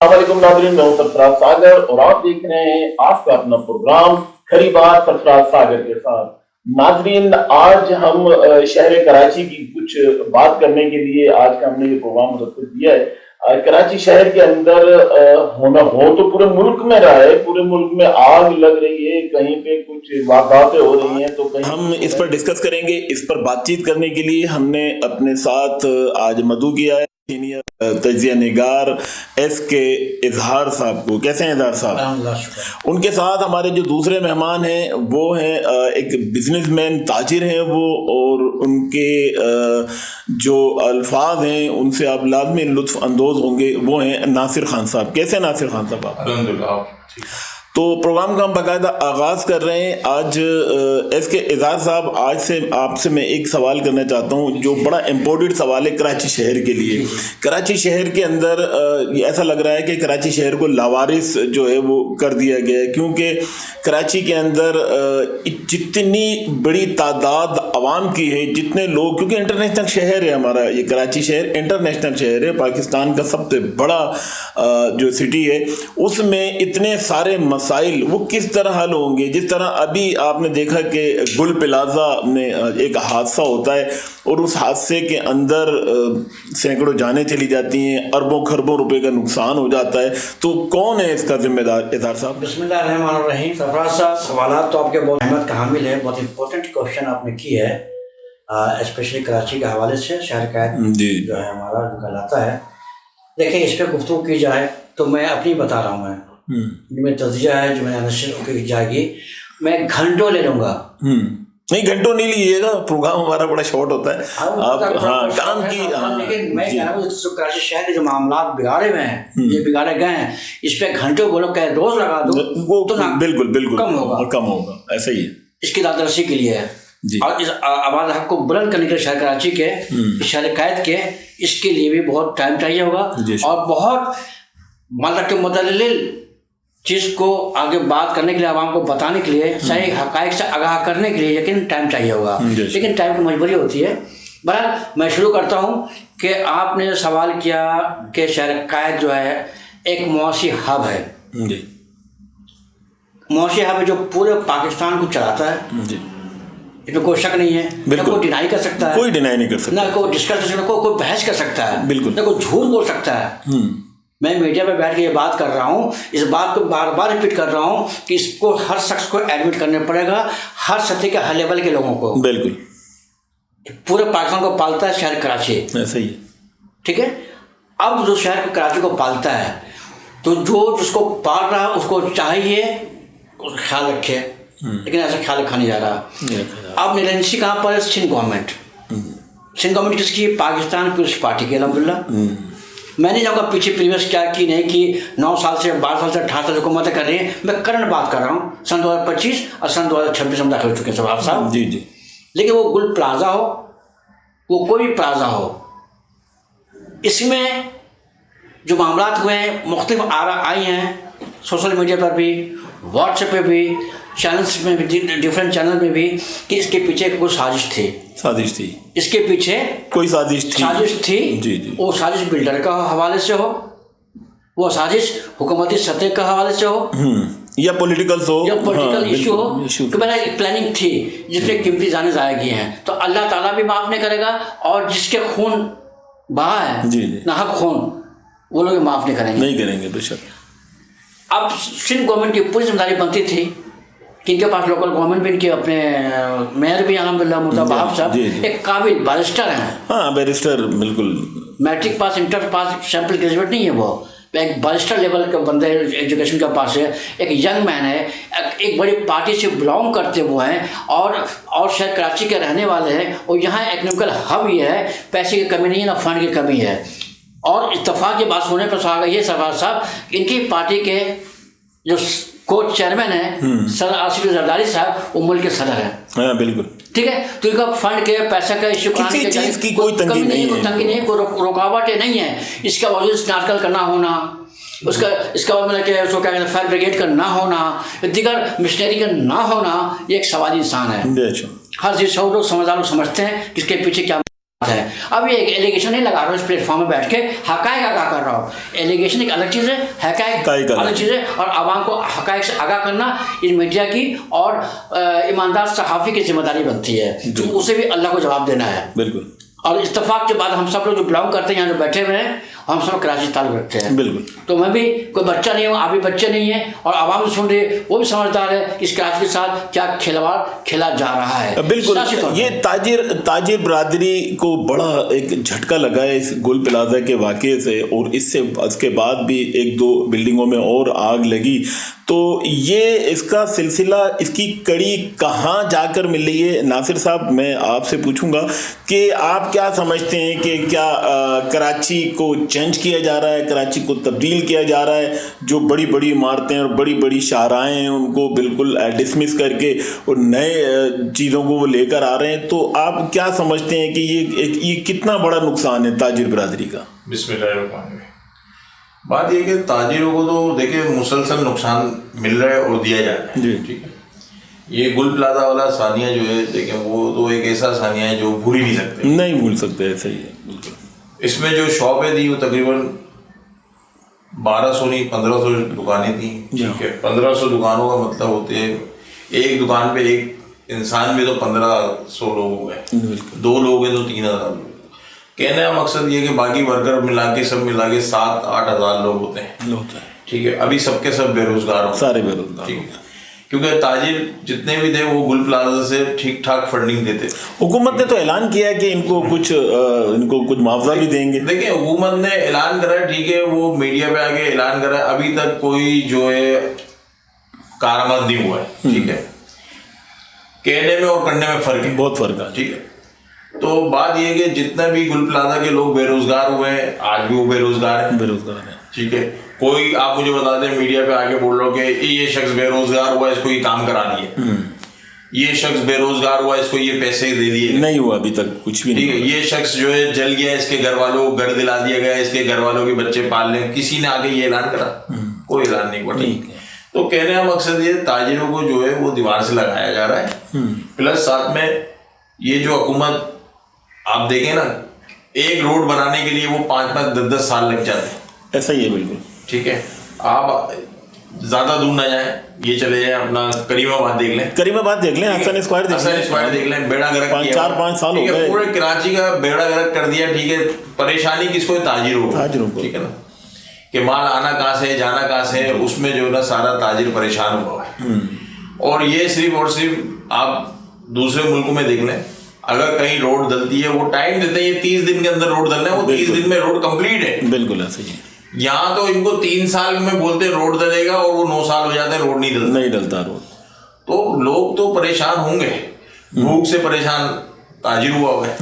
अस्सलामुअलैकुम नाज़रीन, मैं हूं सरफराज सागर और आप देख रहे हैं आपका अपना प्रोग्राम खरी बात सरफराज सागर के साथ। नाज़रीन, आज हम शहर कराची की कुछ बात करने के लिए आज का हमने ये प्रोग्राम मुनक्किद किया है। कराची शहर के अंदर होना हो तो पूरे मुल्क में रहा है, पूरे मुल्क में आग लग रही है, कहीं पे कुछ वारदातें हो रही हैं, तो कहीं हम इस पर डिस्कस करेंगे। इस पर बातचीत करने के लिए हमने अपने साथ आज मधु किया है, सीनियर तजिया निगार SK इजहार साहब को। कैसे हैं इजहार साहब? उनके साथ हमारे जो दूसरे मेहमान हैं वो हैं एक बिजनेसमैन, ताजिर हैं वो, और उनके जो अल्फाज हैं उनसे आप लाजमी लुत्फ अंदोज होंगे, वो हैं नासिर खान साहब। कैसे हैं नासिर खान साहब आप? अल्हम्दुलिल्लाह। तो प्रोग्राम का हम बाकायदा आगाज़ कर रहे हैं। आज SK इजहार साहब, आज से आपसे मैं एक सवाल करना चाहता हूं जो बड़ा इम्पोर्टेंट सवाल है कराची शहर के लिए। कराची शहर के अंदर ऐसा लग रहा है कि कराची शहर को लावारिस जो है वो कर दिया गया है, क्योंकि कराची के अंदर जितनी बड़ी तादाद आवाम की है, जितने लोग, क्योंकि इंटरनेशनल शहर है हमारा ये कराची शहर, इंटरनेशनल शहर है, पाकिस्तान का सबसे बड़ा जो सिटी है, उसमें इतने सारे मसाइल वो किस तरह हल होंगे? जिस तरह अभी आपने देखा कि गुल प्लाजा में एक हादसा होता है और उस हादसे के अंदर सैकड़ों जानें चली जाती हैं, अरबों खरबों रुपए का नुकसान हो जाता है, तो कौन है इसका जिम्मेदार? इजहार साहब। बिस्मिल्लाहिर्रहमानिर्रहीम। सरफराज साहब, सवालात तो आपके बहुत अहमियत का हामिल है, बहुत इंपॉर्टेंट क्वेश्चन आपने की है, स्पेशली कराची के हवाले से। शहर का जो है हमारा जो कहलाता है, देखिए इस पर गुफ्तगू की जाए तो मैं अपनी बता रहा हूँ, जो मेरा तजिया है, जो मैंने नशर की जाएगी, मैं घंटों ले लूँगा। नहीं, घंटों नहीं लीजिएगा, प्रोग्राम हमारा बड़ा शॉर्ट होता है। आप काम की, लेकिन मैं कह रहा हूँ कराची शहर के जो मामला बिगाड़े हुए हैं, ये बिगाड़े गए हैं, इस पे घंटों बोलो, क्या रोज लगा दो वो तो ना, बिल्कुल कम होगा। ऐसा ही है। इसकी दादरसी के लिए है और इस आवाज़ हक को बुलंद करने के लिए शहर कराची के, शहर कैद के, इसके लिए भी बहुत टाइम चाहिए होगा और बहुत मतलब के मुतल्लिल चीज़ को आगे बात करने के लिए, आवाम को बताने के लिए, सही हक़ाइक़ से आगाह करने के लिए यकीन टाइम चाहिए होगा, लेकिन टाइम की मजबूरी होती है। बहरहाल मैं शुरू करता हूँ कि आपने सवाल किया कि शहर कैद जो है एक मुआशी हब है, मुआशी हब है जो पूरे पाकिस्तान को चलाता है, इसमें कोई शक नहीं है, ना कोई डिनाई कर सकता है, कोई डिनाई नहीं कर सकता, ना कोई डिस्कस कर सकता है, कोई बहस कर सकता है, बिल्कुल, ना कोई झूठ बोल सकता है। मैं मीडिया पे बैठ के ये बात कर रहा हूँ, इस बात को बार बार रिपीट कर रहा हूँ कि इसको हर शख्स को एडमिट करना पड़ेगा, हर सतह के, हर लेवल के लोगों को। बिल्कुल, पूरे पाकिस्तान को पालता है शहर कराची, ऐसा ही है, ठीक है। अब जो शहर कराची को पालता है, तो जो जिसको पाल रहा है उसको चाहिए उसका ख्याल रखे, लेकिन ऐसा ख्याल रखा नहीं जा रहा। अब निरंशी कहाँ पर है? सिंध गवर्नमेंट। सिंध गवर्नमेंट किसकी? पाकिस्तान पीपल्स पार्टी की, अल्हम्दुलिल्लाह। मैं नहीं जाऊँगा पीछे प्रीवियस क्या की नहीं की, 9 साल से 12 साल से 18 साल से हुकूमतें कर रही हैं, मैं करंट बात कर रहा हूँ। सन 2025 और सन 2026 हम दाखिल हो चुके हैं सब साहब। जी। लेकिन वो गुल प्लाजा हो, वो कोई भी प्लाजा हो, इसमें जो मामलात हुए हैं, मुख्तलिफ आरा आई हैं सोशल मीडिया पर भी, व्हाट्सएप पे भी, चैनल्स में भी, डिफरेंट चैनल में भी, कि इसके पीछे कोई साजिश थी, इसके पीछे कोई साजिश थी। जी। वो साजिश बिल्डर का हवाले से हो, वो साजिश हुकूमती सतह का हवाले से हो, या पॉलिटिकल इशू हो, कि मेरा एक प्लानिंग थी जिसमें कीमती जाने ज़ाया गई हैं, तो अल्लाह ताला भी माफ़ नहीं करेगा, और जिसके खून बहा है, नाहक खून, वो लोग माफ़ नहीं करेंगे बेशक। अब सिंध गवर्नमेंट की पूरी जिम्मेदारी बनती थी कि इनके पास लोकल गवर्नमेंट भी, इनके अपने मेयर भी अल्हम्दुलिल्लाह मुर्तज़ा साहब एक काबिल बैरिस्टर हैं। हाँ, बैरिस्टर, बिल्कुल, matric pass, inter pass, sample graduate नहीं है, वो एक बैरिस्टर लेवल के बंदे एजुकेशन के पास है, एक यंग मैन है, एक बड़ी पार्टी से बिलोंग करते हुए हैं, और शहर कराची के रहने वाले हैं, और यहाँ इकोनॉमिकल हब ये है, पैसे की कमी नहीं है, ना फंड की कमी है। और इत्तफाक की बात होने पर आ गई है सरफराज साहब, इनकी पार्टी के जो कोच चेयरमैन है सर आसिफ जरदारी साहब, वो मुल्क के सदर है। हाँ, बिल्कुल, ठीक है। तो इनका फंड के पैसा का इश्यू कराने के चीज की कोई तंगी नहीं, कोई रुकावटें नहीं है। इसका बावजूद नाटकल का ना होना, इसका मतलब कि उसको क्या कहते हैं, फायर ब्रिगेड का ना होना, दीगर मिशनरी का ना होना, ये एक सवाल इंसान है। हर चीज़ सब लोग समझदार लोग समझते हैं किसके पीछे क्या है। अब ये एक एलिगेशन नहीं लगा रहा हूँ इस प्लेटफॉर्म में बैठ के, हकायक आगाह कर रहा हूँ। एलिगेशन एक अलग चीज़ है, हकायक अलग चीज़ है, और आवाम को हकायक से आगाह करना इन मीडिया की और ईमानदार सहाफ़ी की जिम्मेदारी बनती है, तो उसे भी अल्लाह को जवाब देना है। बिल्कुल। और इत्तेफाक के बाद हम सब लोग जो बिलोंग करते हैं, यहाँ जो बैठे हुए हैं, हम सब कराची से ताल्लुक़ रखते हैं। बिल्कुल। तो मैं भी कोई बच्चा नहीं हूँ, आप भी बच्चे नहीं हैं, और आवाम जो सुन रही है वो भी समझदार है कि इस कराची के साथ क्या खिलवाड़ खेला जा रहा है। बिल्कुल। ये ताजिर बरादरी को बड़ा एक झटका लगा है इस गुल प्लाजा के वाक़े से, और इसके बाद भी 1-2 बिल्डिंगों में और आग लगी। तो ये इसका सिलसिला, इसकी कड़ी कहाँ जाकर मिल रही है? नासिर साहब, मैं आपसे पूछूंगा कि आप क्या समझते हैं कि क्या कराची को चेंज किया जा रहा है, कराची को तब्दील किया जा रहा है? जो बड़ी बड़ी इमारतें और बड़ी बड़ी शाहराएँ हैं उनको बिल्कुल डिसमिस करके और नए चीज़ों को वो लेकर आ रहे हैं। तो आप क्या समझते हैं कि ये कितना बड़ा नुकसान है ताजिर बरादरी का? बिस्मिल्लाह। बात ये कि ताजिरों को तो देखिए मुसलसल नुकसान मिल रहा है और दिया जा रहा है, ठीक है। ये गुल प्लाजा वाला सानिया जो है, देखिए वो तो एक ऐसा सानिया है जो भूल ही नहीं सकते। नहीं भूल सकते, ऐसा ही है, बिल्कुल। इसमें जो शॉपें थी वो तकरीबन 1200 नहीं 1500 दुकानें थी, ठीक है। 1500 दुकानों का मतलब होते हैं एक दुकान पे एक इंसान भी तो 1500 लोग हो गए, 2 लोग हैं तो 3000 लोग। कहने का मकसद ये कि बाकी वर्कर मिला के सब मिला के 7-8 हज़ार लोग होते हैं, ठीक है। अभी सबके सब बेरोजगार हो, सारे बेरोजगार, ठीक है। क्योंकि ताजिर जितने भी थे वो गुल प्लाजा से ठीक ठाक फंडिंग देते। हुकूमत ने तो ऐलान किया कि इनको कुछ मुआवजा भी देंगे। देखिए हुकूमत ने ऐलान करा, ठीक है, वो मीडिया पे आके ऐलान करा, अभी तक कोई जो है कारआमद नहीं हुआ है, ठीक है। कहने में और करने में फर्क है, बहुत फर्क है, ठीक है। तो बात ये कि जितने भी गुल प्लाजा के लोग बेरोजगार हुए हैं, आज भी वो बेरोजगार है, ठीक है। कोई आप मुझे बता दें मीडिया पे आके बोल रहे हो कि ये शख्स बेरोजगार हुआ, इसको ये काम करा दिए, ये शख्स बेरोजगार हुआ, इसको ये पैसे दे दिए, नहीं हुआ अभी तक कुछ भी, ठीक है। ये शख्स जो है जल गया, इसके घर वालों को घर दिला दिया गया, इसके घर वालों के बच्चे पाल लें, किसी ने आके ये ऐलान करा? कोई ऐलान नहीं हुआ, ठीक है। तो कहने का मकसद ये ताजिरों को जो है वो दीवार से लगाया जा रहा है। प्लस साथ में ये जो हुकूमत आप देखें ना, एक रोड बनाने के लिए वो 5-5, 10-10 साल लग जाते हैं, ऐसा ही है, बिल्कुल, ठीक है। आप ज्यादा दूर ना जाए, ये चले जाए अपना करीमाबाद देख लें, हसन स्क्वायर देख लें, बेड़ा गर्क 4-5 साल हो गए, पूरे कराची का बेड़ा गर्क कर दिया, ठीक है। परेशानी किसको है? ताजिरों को, ठीक है ना, कि माल आना कहाँ से, जाना कहाँ से, उसमें जो है ना सारा ताजिर परेशान हुआ है। और ये सिर्फ और सिर्फ आप दूसरे मुल्कों में देख लें, अगर कहीं रोड डलती है वो टाइम देते हैं 30 दिन के अंदर रोड डलना है, वो 30 दिन में रोड कंप्लीट है, बिल्कुल ऐसा ही है। यहाँ तो इनको 3 साल में बोलते हैं रोड डलेगा और वो 9 साल हो जाते हैं, रोड नहीं डलता रोड। तो लोग तो परेशान होंगे, भूख से परेशान ताजिर हुआ है,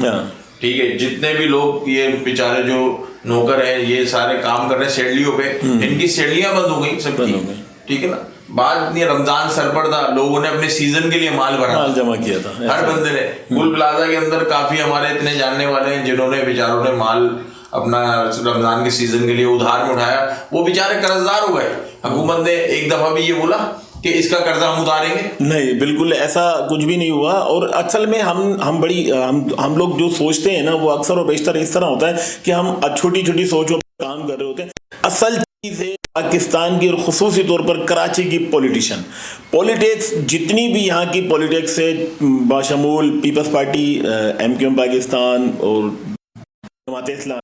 ठीक है। जितने भी लोग ये बेचारे जो नौकर है, ये सारे काम कर रहे हैं सेडलियों पे, इनकी सेडलियां बंद हो गई सबकी, ठीक है ना। बात इतनी, रमजान सर पर था, लोगों ने अपने सीजन के लिए माल जमा किया था, हर बंदे ने। गुल प्लाजा के अंदर काफी हमारे इतने जानने वाले हैं जिन्होंने बेचारों ने माल अपना रमजान के सीजन के लिए उधार में उठाया, वो बेचारे कर्जदार हो गए। हुकूमत ने एक दफा भी ये बोला कि इसका कर्जा हम उतारेंगे? नहीं, बिल्कुल ऐसा कुछ भी नहीं हुआ। और असल में हम लोग जो सोचते हैं ना, वो अक्सर और बेशतर इस तरह होता है कि हम छोटी छोटी सोचों पर काम कर रहे होते हैं। असल चीज है पाकिस्तान की और खुसूसी तौर पर कराची की पॉलिटिक्स, जितनी भी यहाँ की पॉलिटिक्स है, बाशमूल पीपल्स पार्टी, MQM पाकिस्तान और जमात इस्लाम,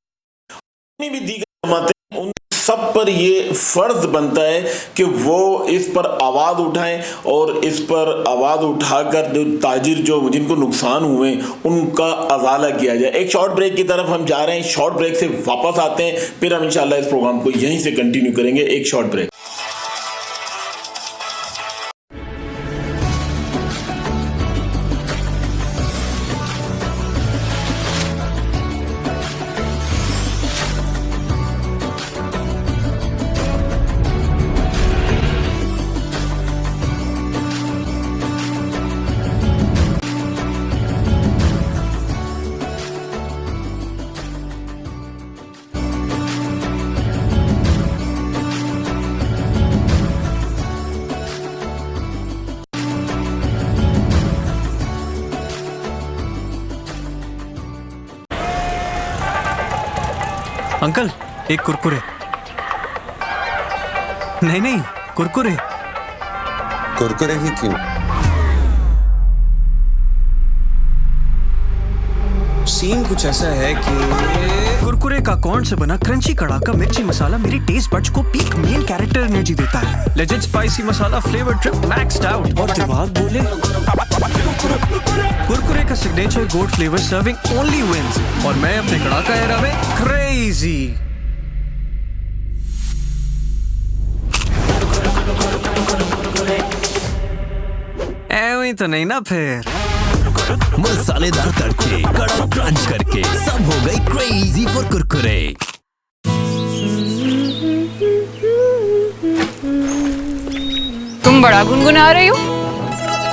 जितनी भी दीगर जमातें, उन सब पर ये फर्ज बनता है कि वो इस पर आवाज़ उठाएं और इस पर आवाज़ उठाकर जो ताजिर जो जिनको नुकसान हुए उनका अजाला किया जाए। एक शॉर्ट ब्रेक की तरफ हम जा रहे हैं, शॉर्ट ब्रेक से वापस आते हैं, फिर हम इंशाल्लाह इस प्रोग्राम को यहीं से कंटिन्यू करेंगे। एक शॉर्ट ब्रेक। अंकल एक कुरकुरे। नहीं कुरकुरे। कुरकुरे ही क्यों? सीन कुछ ऐसा है कि कुरकुरे का कॉर्न से बना क्रंची कड़ाका मिर्ची मसाला मेरे टेस्ट बड्स को पीक मेन कैरेक्टर एनर्जी देता है। Legend spicy masala flavour trip maxed out. और दिमाग बोले कुरकुरे का signature gold flavour serving only wins. और मैं अपने कड़ाका एरा में क्रेजी। ऐਵੇਂ तो नहीं ना फिर। मसालेदार तड़के, कड़क क्रंच करके सब हो गई क्रेजी फॉर कुरकुरे। तुम बड़ा गुनगुना रही हो।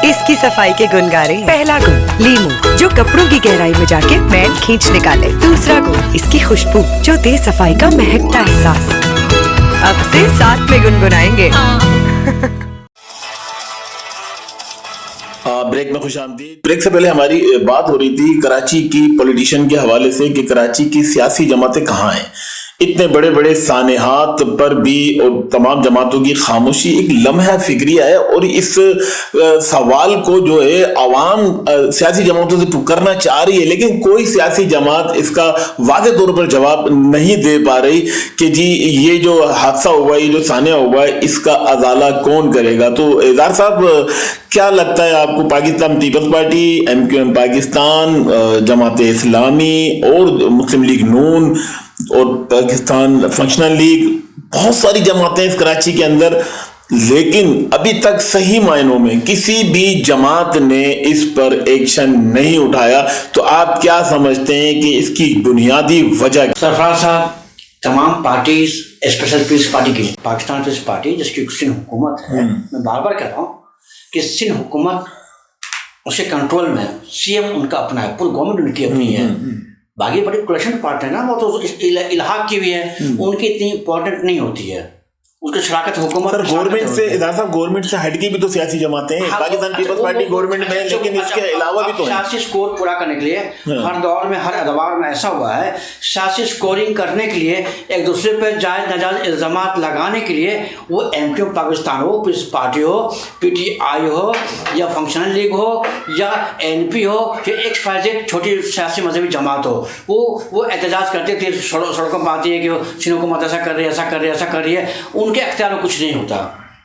इसकी सफाई के गुण गा रहे हैं। पहला गुण लीमू, जो कपड़ों की गहराई में जाके मैल खींच निकाले। दूसरा गुण इसकी खुशबू, जो दे सफाई का महकता एहसास। अब से साथ में गुनगुनाएंगे। ब्रेक में खुशामदीद। ब्रेक से पहले हमारी बात हो रही थी कराची की पॉलिटिशियन के हवाले से कि कराची की सियासी जमातें कहाँ हैं। इतने बड़े बड़े सानेहात पर भी और तमाम जमातों की खामोशी एक लम्हा फिक्रिया है। और इस सवाल को जो है आवाम सियासी जमातों से करना चाह रही है, लेकिन कोई सियासी जमात इसका वाज़ेह तौर पर जवाब नहीं दे पा रही कि जी ये जो हादसा हुआ, ये जो सानिया हुआ है, इसका अजाला कौन करेगा। तो एजार साहब, क्या लगता है आपको, Pakistan Peoples Party, MQM Pakistan, Jamaat Islami और मुस्लिम लीग नून और पाकिस्तान फंक्शनल लीग, बहुत सारी जमातें इस कराची के अंदर, लेकिन अभी तक सही मायनों में किसी भी जमात ने इस पर एक्शन नहीं उठाया। तो आप क्या समझते हैं कि इसकी बुनियादी वजह? सरफराज साहब, तमाम पार्टीज, स्पेशल पीस पार्टी की, पाकिस्तान पीस पार्टी जिसकी सिंध हुकूमत है, मैं बार बार कह रहा हूँ कि सिंध हुकूमत उसके कंट्रोल में, CM उनका अपना है, पूरी गवर्नमेंट उनकी अपनी है। बाकी बड़ी कोलेशन पार्ट है ना, वो तो इलाहाक की भी है, उनकी इतनी इंपॉर्टेंट नहीं होती है। उसकी शराकत हुकूमत गवर्नमेंट से, इधर साहब गवर्नमेंट से हटके भी तो सियासी जमातें हैं। पाकिस्तान पीपल्स पार्टी गवर्नमेंट में है, लेकिन इसके अलावा भी तो है। सियासी स्कोर पूरा करने के लिए हर दौर में, हर अदवार में ऐसा हुआ है, सियासी स्कोरिंग करने के लिए, एक दूसरे पर जायज नाजायज इल्जामात लगाने के लिए, वो MQM पाकिस्तान हो, पीपल्स पार्टी हो, PTI हो, या फंक्शनल लीग हो, या NP हो, या XYZ छोटी सियासी मजहबी जमात हो, वो एहतजाज करते थे, सड़कों पर आती है कि सिंध हुकूमत ऐसा कर रही है, ऐसा कर रही है, ऐसा कर रही है। उनके अख्तियार में कुछ नहीं होता,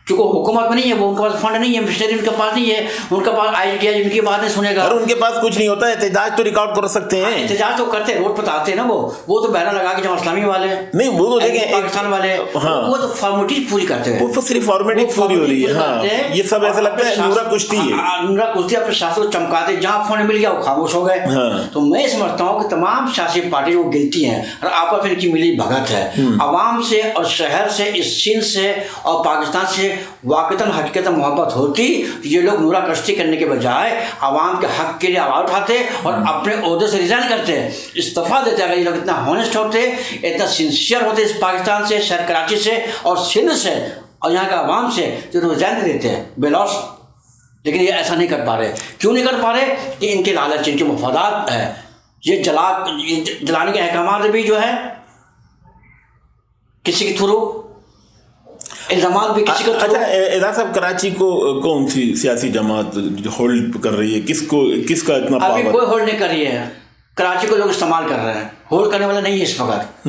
क्योंकि हुकूमत में नहीं है, वो उनके पास फंड नहीं है, मिशनरी उनके पास नहीं है, उनके पास IIT उनकी बात नहीं सुनेगा। और उनके पास कुछ नहीं होता है, एहतजाज तो रिकॉर्ड कर सकते हैं। एहतजाज तो करते हैं, रोड पर आते हैं ना, वो तो बैनर लगा के जमा इस्लामी वाले नहीं, वो तो देखें पाकिस्तान वाले, हाँ, वो तो फॉर्मेलिटीज पूरी करते हैं, वो तो सिर्फ फॉर्मेलिटी पूरी हो रही है। हाँ, ये सब ऐसा लगता है नूरा कुश्ती है, नूरा कुश्ती अपने शासन चमकाते, जहाँ फंड मिल गया वो खामोश हो गए। तो मैं समझता हूँ कि तमाम सियासी पार्टी वो गिनती हैं और आपस में इनकी मिली भगत है। अवाम से और शहर से, इस सिंध से और पाकिस्तान से वाकईतन हकीकत मोहब्बत होती, ये लोग नूरा कश्ती करने के बजाय आवाम के हक के लिए आवाज़ उठाते और अपने ओहदे से रिजाइन करते, इस्तीफा देते। अगर ये लोग इतना हॉनेस्ट होते, इतना सिंसियर होते इस पाकिस्तान से, शहर कराची से और सिंध से और यहाँ के आवाम से, तो रिजाइन दे देते हैं बेलौस। लेकिन ये ऐसा नहीं कर पा रहे। क्यों नहीं कर पा रहे? कि इनके लालच, इनके मफादात है। ये जलाने के अहकाम भी जो है किसी के थ्रू, इल्जामात भी किसी को। अच्छा एजाज साहब, कराची को कौन सी सियासी जमात होल्ड कर रही है? किसका इतना अभी पावर? कोई होल्ड नहीं कर रही है। कराची को लोग इस्तेमाल कर रहे हैं, होल्ड करने वाला नहीं है इस वक्त।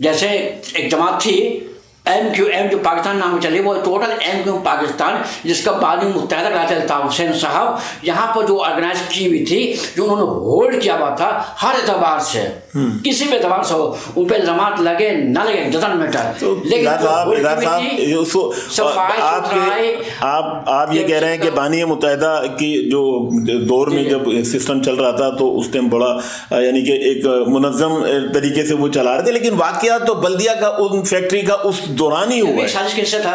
जैसे एक जमात थी MQM, जो पाकिस्तान नाम में चली, वो टोटल MQM पाकिस्तान, जिसका बाद में मुत्तहदा कराची अल्ताफ हुसैन साहब यहाँ पर जो ऑर्गेनाइज की हुई थी, जो उन्होंने होल्ड किया हुआ था हर एतबार से, किसी भी एतबार से हो, उन पर इल्जामात लगे ना लगे डजंट मैटर। लेकिन आप ये कह रहे हैं कि बानी मुत्तहदा की जो दौर में जब सिस्टम चल रहा था, तो उस टाइम बड़ा यानी कि एक मुनज़्ज़म तरीके से वो चला रहे थे, लेकिन वाकया तो बल्दिया का उन फैक्ट्री का उस दौरान ही हुआ है। साजिश का हिस्सा था,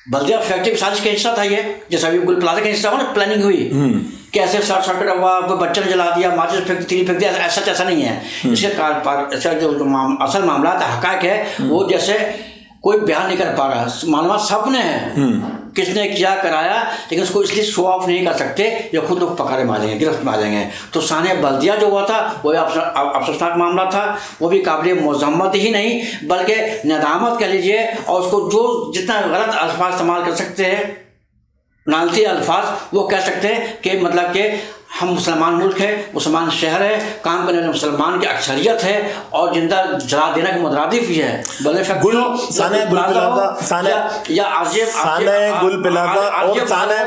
बल्दिया फैक्ट्री साजिश का हिस्सा था ये। जैसा अभी गुल प्लाजा का हिस्सा हो ना, प्लानिंग हुई, कैसे शॉर्ट सर्किट हुआ, बच्चे ने जला दिया, माचिस फेंक दिया, ऐसा नहीं है। इसके जो असल मामला हक़ाइक़ है, वो जैसे कोई बयान नहीं कर पा रहा, मालूमात सपने हैं, किसने क्या कराया, लेकिन उसको इसलिए शो ऑफ नहीं कर सकते या खुद लोग पकड़े मारेंगे, गिरफ्त में आ जाएंगे। तो सानिया बल्दिया जो हुआ था वो अफसोसनाक मामला था, वो भी काबिल मजम्मत ही नहीं बल्कि नदामत कह लीजिए, और उसको जो जितना गलत अल्फाज इस्तेमाल कर सकते हैं, नालती अल्फाज वो कह सकते हैं कि मतलब कि हम मुसलमान मुल्क है, मुसलमान शहर है, काम करने वाले मुसलमान की अक्सरियत है और जिंदा जला देना की मुतरादिफ ही है। भले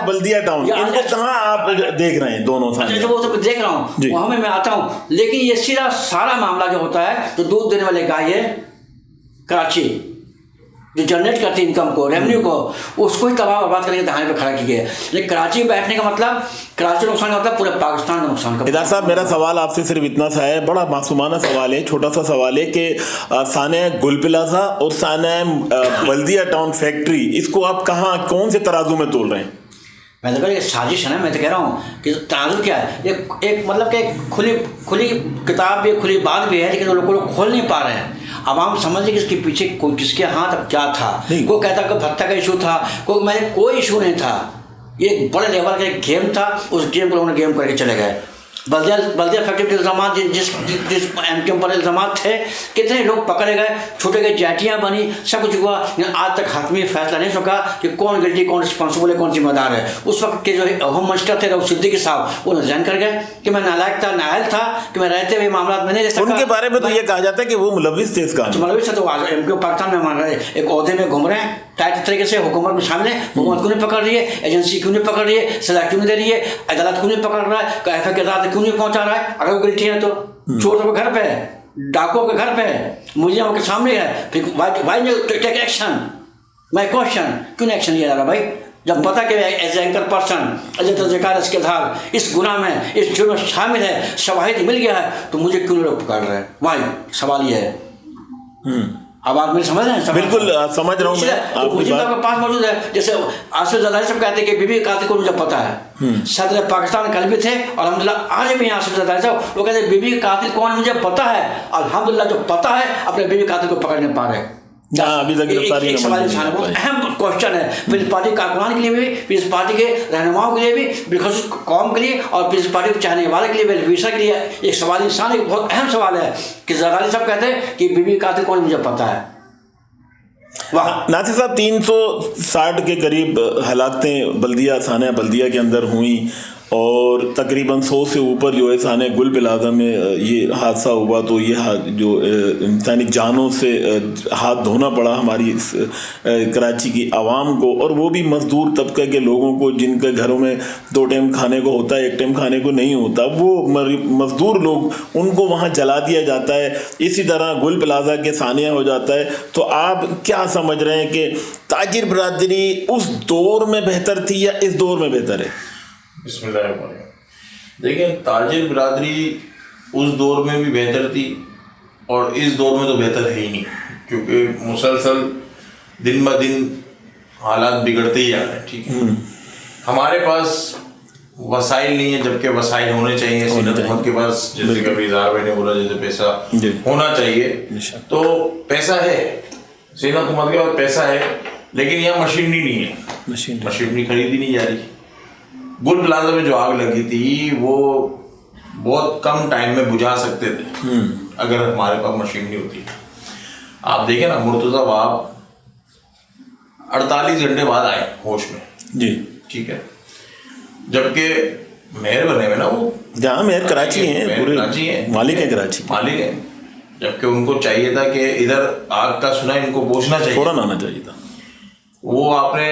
बल्दिया टाउन, इनको कहाँ आप देख रहे हैं दोनों? जो वो सब देख रहा हूँ वहाँ में मैं आता हूँ, लेकिन ये सीधा सारा मामला जो होता है तो दूध देने वाले गाय है कराची, जो जनरेट करती इनकम को, रेवेन्यू को, उसको ही तबाह बर्बाद करके दहाने पे खड़ा किया गया। लेकिन कराची में बैठने का मतलब, कराची नुकसान का मतलब पूरे पाकिस्तान का नुकसान का। इधर साहब मेरा सवाल आपसे सिर्फ इतना सा है, बड़ा मासूमाना सवाल है, छोटा सा सवाल है कि सानिया गुल प्लाजा और सानिया बल्दिया टाउन फैक्ट्री, इसको आप कहाँ कौन से तराजू में तोल रहे हैं? मैं तो कह रहा हूँ साजिश है ना, मैं तो कह रहा हूँ कि तराजू क्या है, एक मतलब कि खुली किताब भी, खुली बात भी है, लेकिन वो लोग खोल नहीं पा रहे हैं। अब हम समझ लें कि इसके पीछे कोई किसके हाथ अब क्या था, कोई कहता कि भत्ता का इशू था, कोई इशू नहीं था, ये एक बड़े लेवल का एक गेम था, उस गेम को उन्होंने गेम करके चले गए। बल्दिया फैक्ट्री के इल्ज़ाम जिस एमके पर इल्ज़ाम थे, कितने लोग पकड़े गए, छोटे गए, जैटियाँ बनी, सब कुछ हुआ, लेकिन आज तक हतमी फैसला नहीं सका कि कौन गिल्टी, कौन रिस्पॉन्सिबल है, कौन जिम्मेदार है। उस वक्त के जो होम मिनिस्टर थे रऊफ सिद्दीकी साहब, वो रिजाइन कर गए कि मैं नालायक था, नाअहल था, कि मैं रहते हुए मामला में नहीं रह सकता। उनके बारे में तो ये कहा जाता है कि वो मुलविस थे इसका। मुलविस है तो एमके पाकिस्तान में मान रहे, एक ओहदे में घूम रहे हैं, टाइट तरीके से हुकूमत में शामिल है, हुकूमत क्यों नहीं पकड़ रही है, एजेंसी क्यों नहीं पकड़ रही है, सजा क्यों नहीं दे रही है, अदालत क्यों नहीं पकड़ रहा है, कैफे के अदालत क्यों नहीं पहुंचा रहा है? अगर वो गिल्टी है तो चोर के घर पे है, डाकुओं के घर पे है, मुजरिमों के सामने है, फिर why take action? My question, क्यों नहीं एक्शन लिया जा रहा भाई? जब पता कि एज एंकर पर्सन, एज तजकार इसके धार इस गुनाह में, इस जुर्म में शामिल है, शवाहिद मिल गया है, तो मुझे क्यों लोग पकड़ रहे हैं? भाई सवाल ये है। अब आप मेरे समझ रहे हैं? बिल्कुल समझ रहा हूँ मैं। मुझे आपके पास मौजूद है, जैसे आसिफ ज़रदारी सब कहते हैं कि बीबी कातिल को मुझे पता है। सदर पाकिस्तान कल भी थे और अल्हम्दुलिल्लाह आज भी आसिफ ज़रदारी साहब, वो कहते हैं बीबी कातिल कौन मुझे पता है, अल्हम्दुलिल्लाह जो पता है अपने बीबी कातिल को पकड़ नहीं पा रहे। अभी तक गिरफ्तारी सवाल बहुत अहम क्वेश्चन है, पीपल्स पार्टी कारकुनान के लिए भी, पीपल्स पार्टी के रहनुमाओं के लिए भी, बिलखुसूस कौम के लिए और पीपल्स पार्टी को चाहने वाले के लिए, वेलविशर के लिए एक सवाल, इंसान एक बहुत अहम सवाल है कि ज़रदारी साहब कहते हैं कि बीबी कातिल कौन मुझे पता है। नासिर साहब 360 के करीब हलाकतें बल्दिया, सानिया बल्दिया के अंदर हुई और तकरीबन 100 से ऊपर जो है सानिया गुल प्लाजा में ये हादसा हुआ, तो ये जो इंसानी जानों से हाथ धोना पड़ा हमारी कराची की आवाम को, और वो भी मजदूर तबके के लोगों को जिनके घरों में 2 टाइम खाने को होता है, 1 टाइम खाने को नहीं होता, वो मजदूर लोग, उनको वहाँ जला दिया जाता है। इसी तरह गुल प्लाजा के सानिया हो जाता है। तो आप क्या समझ रहे हैं कि ताजिर बरादरी उस दौर में बेहतर थी या इस दौर में बेहतर है? देखिए, ताजिर बिरादरी उस दौर में भी बेहतर थी और इस दौर में तो बेहतर है ही नहीं, क्योंकि मुसलसल दिन ब दिन हालात बिगड़ते ही जा रहे हैं। ठीक है, हमारे पास वसाइल नहीं है, जबकि वसाइल होने चाहिए। हुकूमत के पास, जैसे कभी इज़हार भाई ने बोला, जैसे पैसा होना चाहिए, तो पैसा है, सेना हुकूमत के पास पैसा है, लेकिन यहाँ मशीनरी नहीं है, मशीनरी खरीदी नहीं जा रही। गुल प्लाजा में जो आग लगी थी वो बहुत कम टाइम में बुझा सकते थे अगर हमारे पास मशीनरी होती। आप देखें ना, मुर्तज़ा वाब 48 घंटे बाद आए होश में जी, ठीक है, जबकि मेयर बने हुए ना, वो जहाँ मेयर कराची हैं, पूरे कराची हैं, मालिक है कराची, मालिक है, जबकि उनको चाहिए था कि इधर आग का सुना इनको पहुंचना चाहिए, फौरन आना चाहिए था। वो आपने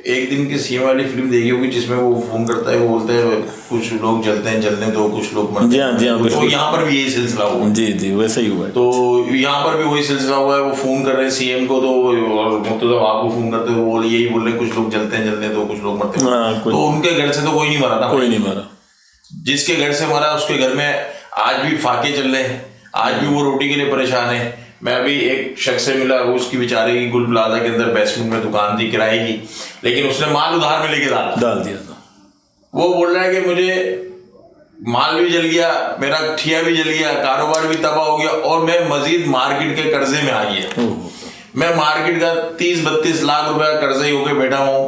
एक दिन की सीएम वाली फिल्म देखी होगी जिसमें वो फोन करता है, वो बोलते हैं कुछ लोग जलते हैं, जलने दो, कुछ लोग मरते हैं। तो यहाँ पर भी यही सिलसिला हुआ है। जी वैसा ही हुआ है। तो यहाँ पर भी वही सिलसिला हुआ है, वो फोन कर रहे हैं सीएम को, तो मुर्तज़ा आपको फोन करते हुए वो यही बोल रहे हैं कुछ लोग जलते हैं, जलने दो, कुछ लोग मरते हैं। तो उनके घर से तो कोई नहीं मरा ना, कोई नहीं मरा। जिसके घर से मरा उसके घर में आज भी फाके चल रहे हैं, आज भी वो रोटी के लिए परेशान है। मैं अभी एक शख्स से मिला, वो उसकी बेचारे की गुल प्लाजा के अंदर बेसमेंट में दुकान थी किराए की, लेकिन उसने माल उधार में लेके डाल दिया था। वो बोल रहा है कि मुझे माल भी जल गया, मेरा ठिया भी जल गया, कारोबार भी तबाह हो गया और मैं मजीद मार्केट के कर्जे में आ गया। मैं मार्केट का 30-32 लाख रुपए कर्जे ही होके बैठा हूँ,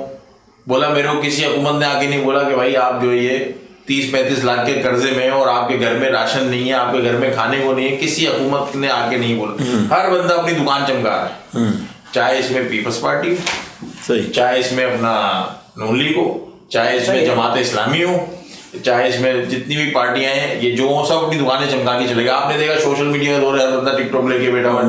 बोला मेरे को किसी हुकूमत ने आके नहीं बोला कि भाई आप जो ये 30-35 लाख के कर्जे में हैं और आपके घर में राशन नहीं है, आपके घर में खाने को नहीं है, किसी हुकूमत ने आके नहीं बोला। हर बंदा अपनी दुकान चमका रहा है, चाहे इसमें पीपल्स पार्टी सही, चाहे इसमें अपना नून लीग हो, चाहे इसमें जमात इस्लामी हो, चाहे इसमें जितनी भी पार्टियां हैं, ये जो सब अपनी दुकानें चमका के चलेगा। आपने देखा सोशल मीडिया का दौर है, हर बंदा टिकटॉक लेके बैठा हुआ,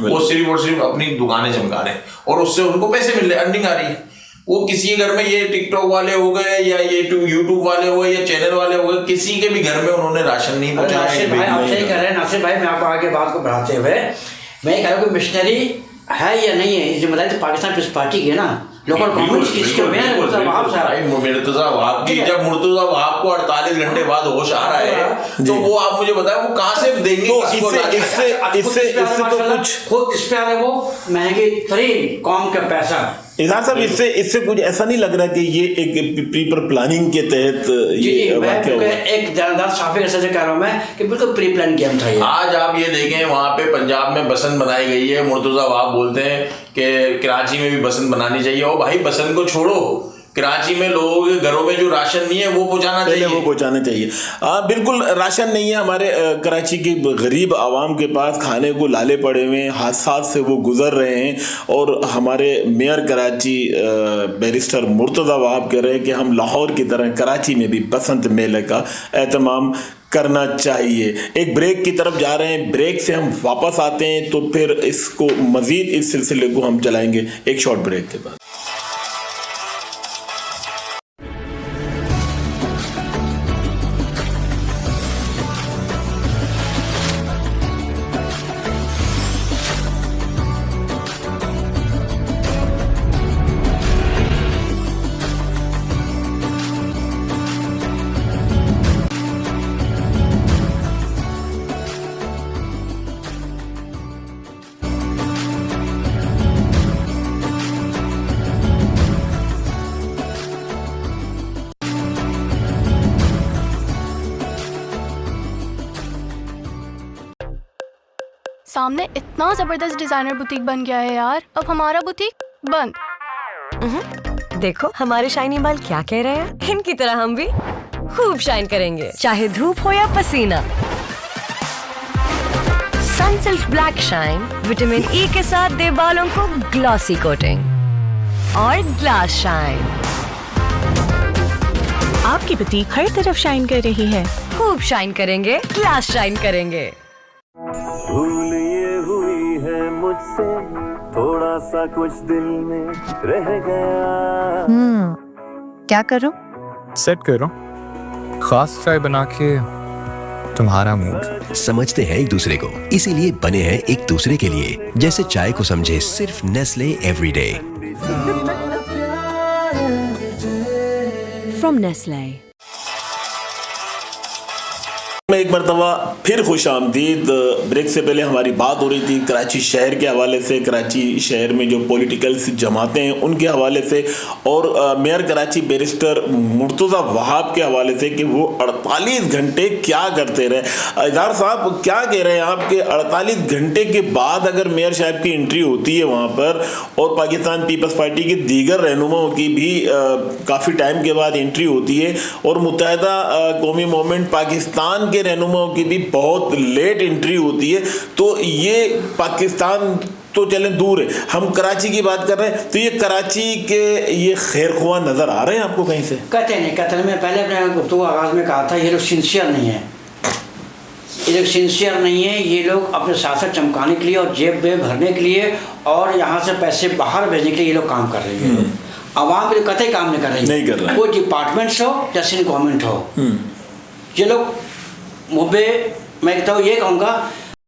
वो सिर्फ और सिर्फ अपनी दुकानें चमका रहे हैं और उससे उनको पैसे मिल रहे हैं, अर्निंग आ रही है। वो किसी के घर में, ये टिकटॉक वाले हो गए या ये यूट्यूब वाले हो गए या चैनल वाले हो गए, किसी के भी घर में उन्होंने राशन नहीं पहुंचाया। नासिर भाई आप सही कह रहे हैं। नासिर भाई मैं आपको आगे बात को बढ़ाते हुए मैं कह रहा हूँ कि मिशनरी है या नहीं है, जिम्मेदारी तो पाकिस्तान पीपल्स पार्टी की है ना, लोकल गवर्नमेंट की। मुर्तजा वहाब की, जब मुर्तजा वहाब को 48 घंटे बाद होश आ रहा है तो वो आप मुझे बताएं वो कहाँ से देंगे? तो इससे तो कुछ खुद इस पे आ रहे वो महंगी तरीन कौम का पैसा। इजहार साहब इससे कुछ ऐसा नहीं लग रहा कि ये एक प्री प्लानिंग के तहत ये वाकया हुआ? एक जानदार साफी ऐसे कह रहा हूँ मैं कि बिल्कुल प्री प्लान किया था ये। आज आप ये देखें वहाँ पे पंजाब में बसंत बनाई गई है, मुर्तजा वहाब बोलते हैं कि कराची में भी बसंत बनानी चाहिए। और भाई बसंत को छोड़ो, कराची में लोगों के घरों में जो राशन नहीं है वो पहुंचाना चाहिए, वो पहुंचाना चाहिए। बिल्कुल राशन नहीं है हमारे कराची के गरीब आवाम के पास, खाने को लाले पड़े हुए हैं, हादसात से वो गुजर रहे हैं। और हमारे मेयर कराची बैरिस्टर मुर्तजा वहाब कह रहे हैं कि हम लाहौर की तरह कराची में भी बसंत मेले का एहतमाम करना चाहिए। एक ब्रेक की तरफ जा रहे हैं, ब्रेक से हम वापस आते हैं तो फिर इसको मजीद इस सिलसिले को हम चलाएंगे एक शॉर्ट ब्रेक के बाद। सामने इतना जबरदस्त डिजाइनर बुटीक बन गया है यार, अब हमारा बुटीक बंद। देखो हमारे शाइनी बाल क्या कह रहे हैं, इनकी तरह हम भी खूब शाइन करेंगे, चाहे धूप हो या पसीना। Sunsilk black shine vitamin E के साथ दे बालों को ग्लॉसी कोटिंग और ग्लास शाइन। आपकी बुटीक हर तरफ शाइन कर रही है, खूब शाइन करेंगे, ग्लास शाइन करेंगे। भूल ये हुई है मुझसे, थोड़ा सा कुछ दिल में रह गया। क्या करूं? सेट करो खास चाय बना के तुम्हारा मूड। समझते हैं एक दूसरे को, इसीलिए बने हैं एक दूसरे के लिए। जैसे चाय को समझे सिर्फ नेस्ले एवरीडे। From Nestle. मैं एक मरतबा फिर खुश आमदीद। ब्रेक से पहले हमारी बात हो रही थी कराची शहर के हवाले से, कराची शहर में जो पॉलिटिकल जमातें हैं उनके हवाले से, और मेयर कराची बैरिस्टर मुर्तजा वहाब के हवाले से कि वो 48 घंटे क्या करते रहे। इजहार साहब क्या कह रहे हैं आप कि 48 घंटे के बाद अगर मेयर साहब की एंट्री होती है वहाँ पर, और पाकिस्तान पीपल्स पार्टी के दीगर रहनुमाओं की भी काफ़ी टाइम के बाद एंट्री होती है, और मुत्तहिदा कौमी मूवमेंट पाकिस्तान के रहनुमाओं की भी बहुत लेट एंट्री होती है, तो ये पाकिस्तान तो चले दूर है, हम कराची की बात कर रहे हैं, तो ये कराची के ये खैरख्वा नजर आ रहे हैं आपको कहीं से? कहते नहीं, मैं पहले अपने गुफ्तगू आगाज में कहा था ये लोग सिंसियर नहीं है, ये लोग सिंसियर नहीं है। ये लोग अपने सियासत चमकाने के लिए और जेब में भरने के लिए और यहाँ से पैसे बाहर भेजने के लिए ये लोग काम कर रहे हैं। आवाम के लिए कतई काम नहीं कर रहे, नहीं कर रहे, कोई डिपार्टमेंट्स हो या सिंध गवर्नमेंट हो। ये लोग मुझे मैं कहता हूँ ये कहूँगा